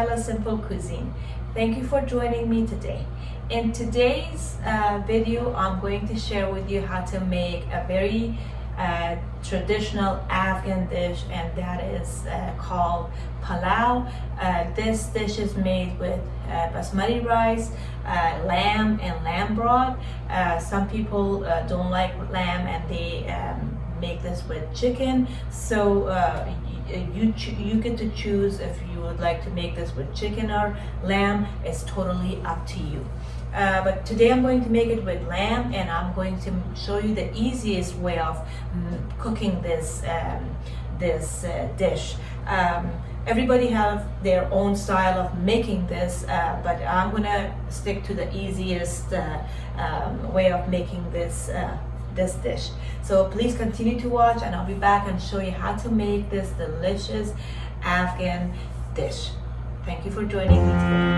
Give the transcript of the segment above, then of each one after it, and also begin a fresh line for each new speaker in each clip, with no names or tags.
Sohaila Simple Cuisine. Thank you for joining me today. In today's video, I'm going to share with you how to make a very traditional Afghan dish, and that is called Pulao. This dish is made with Basmati rice, lamb and lamb broth. Some people don't like lamb and they make this with chicken, so you get to choose if you would like to make this with chicken or lamb. It's totally up to you. But today I'm going to make it with lamb, and I'm going to show you the easiest way of cooking this dish. Everybody have their own style of making this, but I'm gonna stick to the easiest way of making this dish. So please continue to watch, and I'll be back and show you how to make this delicious Afghan dish. Thank you for joining me today.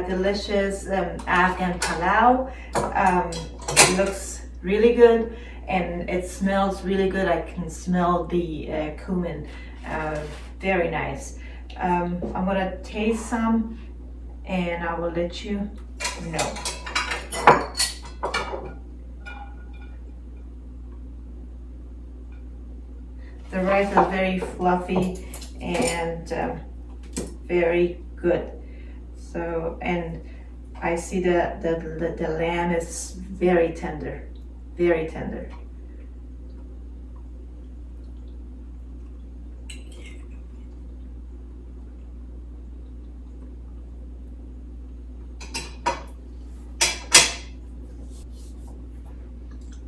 delicious Afghan Palow. It looks really good and it smells really good. I can smell the cumin. Very nice. I'm gonna taste some and I will let you know. The rice is very fluffy and very good. So, and I see the lamb is very tender, very tender.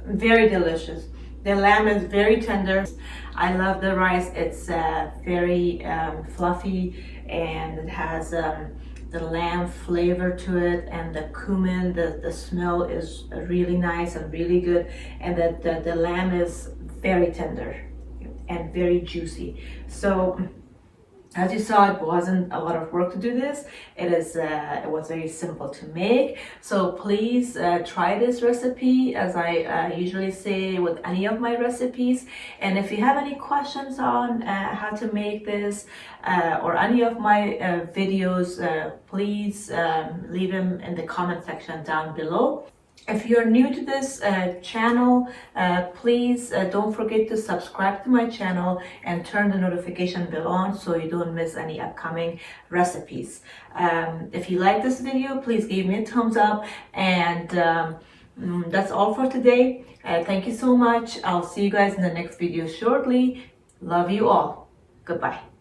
Very delicious. The lamb is very tender. I love the rice. It's very fluffy and it has the lamb flavor to it, and the cumin, the smell is really nice and really good, and the lamb is very tender and very juicy. So as you saw, it wasn't a lot of work to do this. It was very simple to make. So please try this recipe, as I usually say with any of my recipes. And if you have any questions on how to make this or any of my videos, please leave them in the comment section down below. If you're new to this channel, please don't forget to subscribe to my channel and turn the notification bell on so you don't miss any upcoming recipes. If you like this video, please give me a thumbs up, and that's all for today. Thank you so much. I'll see you guys in the next video shortly. Love you all. Goodbye.